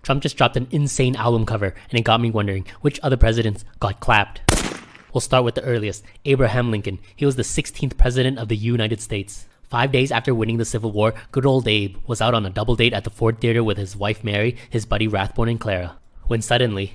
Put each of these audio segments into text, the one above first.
Trump just dropped an insane album cover, and it got me wondering which other presidents got clapped. We'll start with the earliest, Abraham Lincoln. He was the 16th president of the United States. 5 days after winning the Civil War, good old Abe was out on a double date at the Ford Theater with his wife Mary, his buddy Rathbone, and Clara. When suddenly,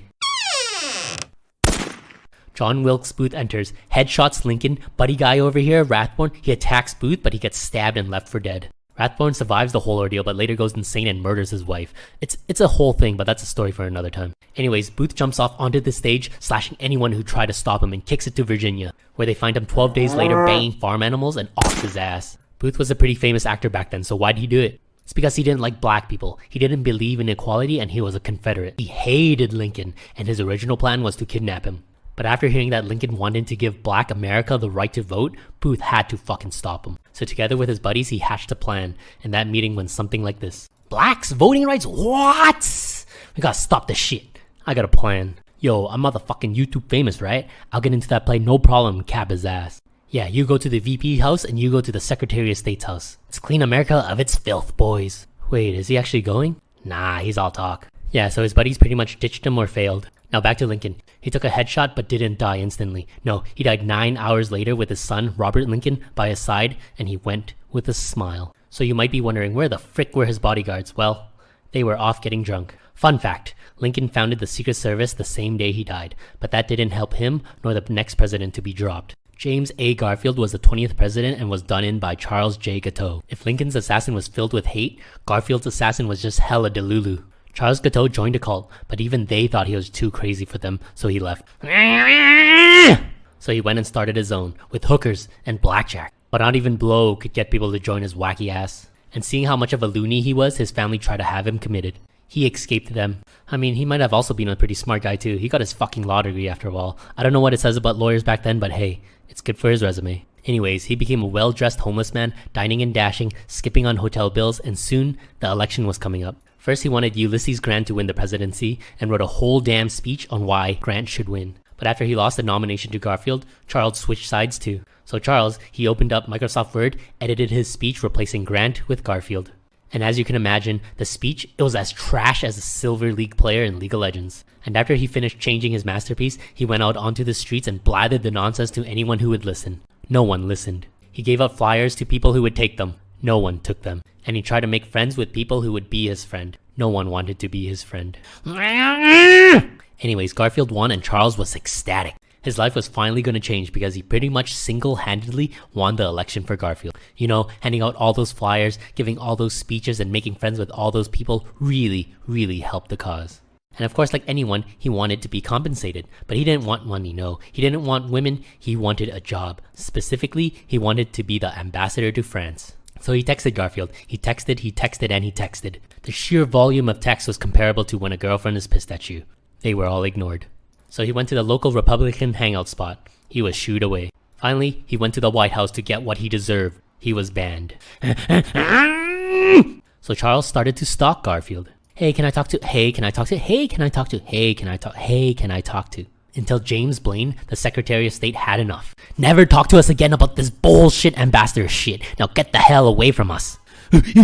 John Wilkes Booth enters, headshots Lincoln, buddy guy over here, Rathbone, he attacks Booth, but he gets stabbed and left for dead. Rathbone survives the whole ordeal, but later goes insane and murders his wife. It's a whole thing, but that's a story for another time. Anyways, Booth jumps off onto the stage, slashing anyone who tried to stop him, and kicks it to Virginia, where they find him 12 days later banging farm animals and off his ass. Booth was a pretty famous actor back then, so why'd he do it? It's because he didn't like black people. He didn't believe in equality, and he was a Confederate. He hated Lincoln, and his original plan was to kidnap him. But after hearing that Lincoln wanted to give black America the right to vote, Booth had to fucking stop him. So together with his buddies, he hatched a plan, and that meeting went something like this. Blacks? Voting rights? What? We gotta stop this shit. I got a plan. Yo, I'm motherfucking YouTube famous, right? I'll get into that play no problem and cap his ass. Yeah, you go to the VP house and you go to the Secretary of State's house. Let's clean America of its filth, boys. Wait, is he actually going? Nah, he's all talk. Yeah, so his buddies pretty much ditched him or failed. Now back to Lincoln. He took a headshot but didn't die instantly. No, he died 9 hours later with his son, Robert Lincoln, by his side, and he went with a smile. So you might be wondering, where the frick were his bodyguards? Well, they were off getting drunk. Fun fact, Lincoln founded the Secret Service the same day he died, but that didn't help him nor the next president to be dropped. James A. Garfield was the 20th president and was done in by Charles J. Guiteau. If Lincoln's assassin was filled with hate, Garfield's assassin was just hella delulu. Charles Guiteau joined a cult, but even they thought he was too crazy for them, so he left. So he went and started his own, with hookers and blackjack. But not even blow could get people to join his wacky ass. And seeing how much of a loony he was, his family tried to have him committed. He escaped them. I mean, he might have also been a pretty smart guy too. He got his fucking law degree after all. I don't know what it says about lawyers back then, but hey, it's good for his resume. Anyways, he became a well-dressed homeless man, dining and dashing, skipping on hotel bills, and soon the election was coming up. First, he wanted Ulysses Grant to win the presidency and wrote a whole damn speech on why Grant should win. But after he lost the nomination to Garfield, Charles switched sides too. So Charles, he opened up Microsoft Word, edited his speech replacing Grant with Garfield. And as you can imagine, the speech, it was as trash as a Silver League player in League of Legends. And after he finished changing his masterpiece, he went out onto the streets and blathered the nonsense to anyone who would listen. No one listened. He gave out flyers to people who would take them. No one took them. And he tried to make friends with people who would be his friend. No one wanted to be his friend. Anyways, Garfield won and Charles was ecstatic. His life was finally going to change because he pretty much single-handedly won the election for Garfield. You know, handing out all those flyers, giving all those speeches, and making friends with all those people really, really helped the cause. And of course, like anyone, he wanted to be compensated. But he didn't want money, no. He didn't want women, he wanted a job. Specifically, he wanted to be the ambassador to France. So he texted Garfield. He texted, and he texted. The sheer volume of text was comparable to when a girlfriend is pissed at you. They were all ignored. So he went to the local Republican hangout spot. He was shooed away. Finally, he went to the White House to get what he deserved. He was banned. So Charles started to stalk Garfield. Hey, can I talk to? Hey, can I talk to? Hey, can I talk to? Hey, can I talk? Hey, can I talk to? Until James Blaine, the Secretary of State, had enough. Never talk to us again about this bullshit ambassador shit. Now get the hell away from us. He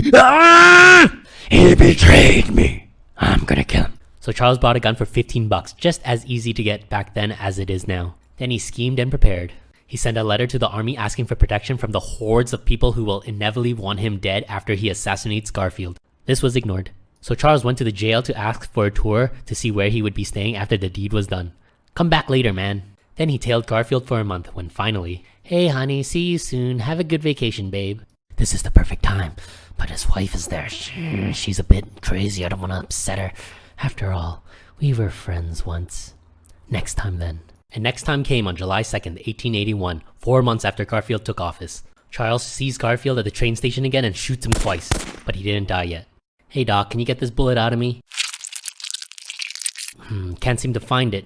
betrayed me. I'm gonna kill him. So Charles bought a gun for $15, just as easy to get back then as it is now. Then he schemed and prepared. He sent a letter to the army asking for protection from the hordes of people who will inevitably want him dead after he assassinates Garfield. This was ignored. So Charles went to the jail to ask for a tour to see where he would be staying after the deed was done. Come back later, man. Then he tailed Garfield for a month when finally, hey honey, see you soon. Have a good vacation, babe. This is the perfect time. But his wife is there. She's a bit crazy. I don't want to upset her. After all, we were friends once. Next time then. And next time came on July 2nd, 1881, 4 months after Garfield took office. Charles sees Garfield at the train station again and shoots him twice, but he didn't die yet. Hey doc, can you get this bullet out of me? Can't seem to find it.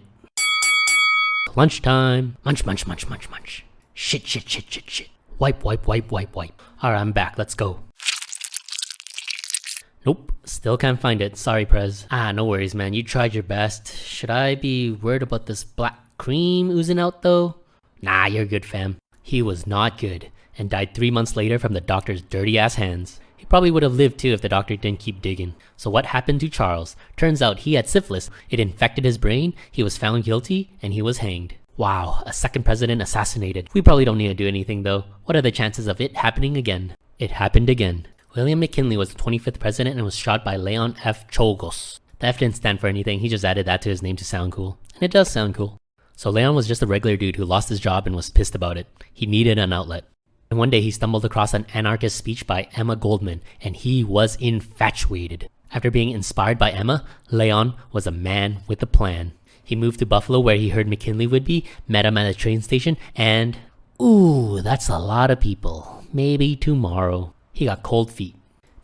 Lunchtime. Munch, munch, munch, munch, munch. Shit, shit, shit, shit, shit. Wipe, wipe, wipe, wipe, wipe. Alright, I'm back. Let's go. Nope, still can't find it. Sorry, Prez. No worries, man. You tried your best. Should I be worried about this black cream oozing out, though? Nah, you're good, fam. He was not good, and died 3 months later from the doctor's dirty-ass hands. He probably would have lived too if the doctor didn't keep digging. So what happened to Charles? Turns out he had syphilis. It infected his brain, he was found guilty, and he was hanged. Wow, a second president assassinated. We probably don't need to do anything though. What are the chances of it happening again? It happened again. William McKinley was the 25th president and was shot by Leon F. Czolgosz. The F didn't stand for anything, he just added that to his name to sound cool. And it does sound cool. So Leon was just a regular dude who lost his job and was pissed about it. He needed an outlet. And one day he stumbled across an anarchist speech by Emma Goldman, and he was infatuated. After being inspired by Emma, Leon was a man with a plan. He moved to Buffalo where he heard McKinley would be, met him at a train station, and ooh, that's a lot of people. Maybe tomorrow. He got cold feet.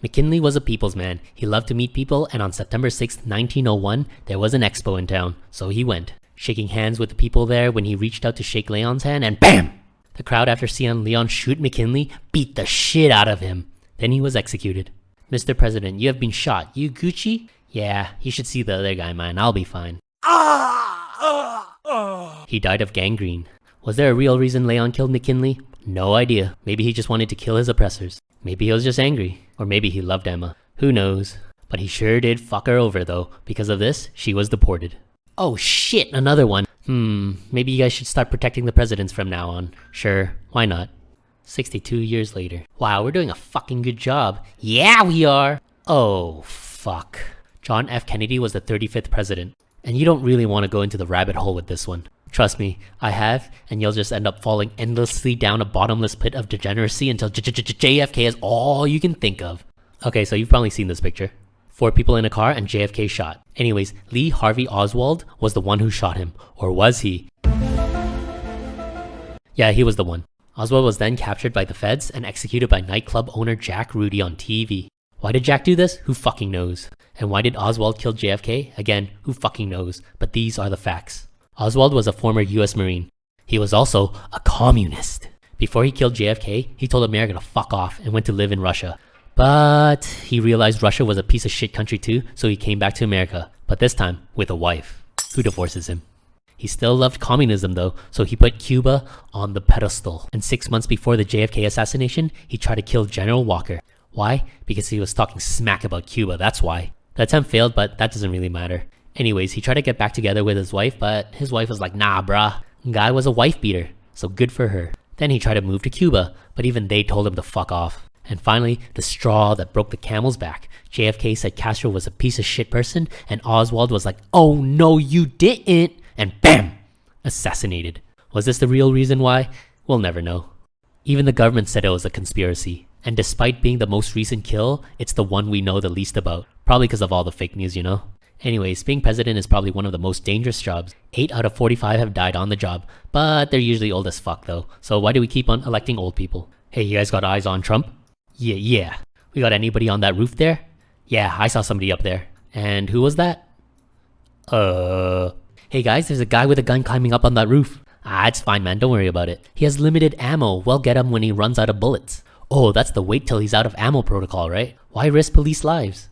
McKinley was a people's man. He loved to meet people, and on September 6, 1901, there was an expo in town, so he went. Shaking hands with the people there when he reached out to shake Leon's hand, and BAM! The crowd, after seeing Leon shoot McKinley, beat the shit out of him. Then he was executed. Mr. President, you have been shot. You Gucci? Yeah, you should see the other guy, man. I'll be fine. He died of gangrene. Was there a real reason Leon killed McKinley? No idea. Maybe he just wanted to kill his oppressors. Maybe he was just angry. Or maybe he loved Emma. Who knows? But he sure did fuck her over though. Because of this, she was deported. Oh shit, another one. Maybe you guys should start protecting the presidents from now on. Sure, why not? 62 years later. Wow, we're doing a fucking good job. Yeah, we are! Oh, fuck. John F. Kennedy was the 35th president. And you don't really want to go into the rabbit hole with this one. Trust me, I have, and you'll just end up falling endlessly down a bottomless pit of degeneracy until JFK is all you can think of. Okay, so you've probably seen this picture. 4 people in a car and JFK shot. Anyways, Lee Harvey Oswald was the one who shot him. Or was he? Yeah, he was the one. Oswald was then captured by the feds and executed by nightclub owner Jack Rudy on TV. Why did Jack do this? Who fucking knows? And why did Oswald kill JFK? Again, who fucking knows? But these are the facts. Oswald was a former US Marine. He was also a communist. Before he killed JFK, he told America to fuck off and went to live in Russia. But he realized Russia was a piece of shit country too, so he came back to America. But this time, with a wife, who divorces him. He still loved communism though, so he put Cuba on the pedestal. And 6 months before the JFK assassination, he tried to kill General Walker. Why? Because he was talking smack about Cuba, that's why. The attempt failed, but that doesn't really matter. Anyways, he tried to get back together with his wife, but his wife was like, nah bruh. Guy was a wife beater, so good for her. Then he tried to move to Cuba, but even they told him to fuck off. And finally, the straw that broke the camel's back. JFK said Castro was a piece of shit person, and Oswald was like, oh no you didn't, and BAM! Assassinated. Was this the real reason why? We'll never know. Even the government said it was a conspiracy. And despite being the most recent kill, it's the one we know the least about. Probably because of all the fake news, you know? Anyways, being president is probably one of the most dangerous jobs. 8 out of 45 have died on the job, but they're usually old as fuck though. So why do we keep on electing old people? Hey, you guys got eyes on Trump? Yeah. We got anybody on that roof there? Yeah, I saw somebody up there. And who was that? Hey guys, there's a guy with a gun climbing up on that roof. It's fine man, don't worry about it. He has limited ammo, we'll get him when he runs out of bullets. Oh, that's the wait till he's out of ammo protocol, right? Why risk police lives?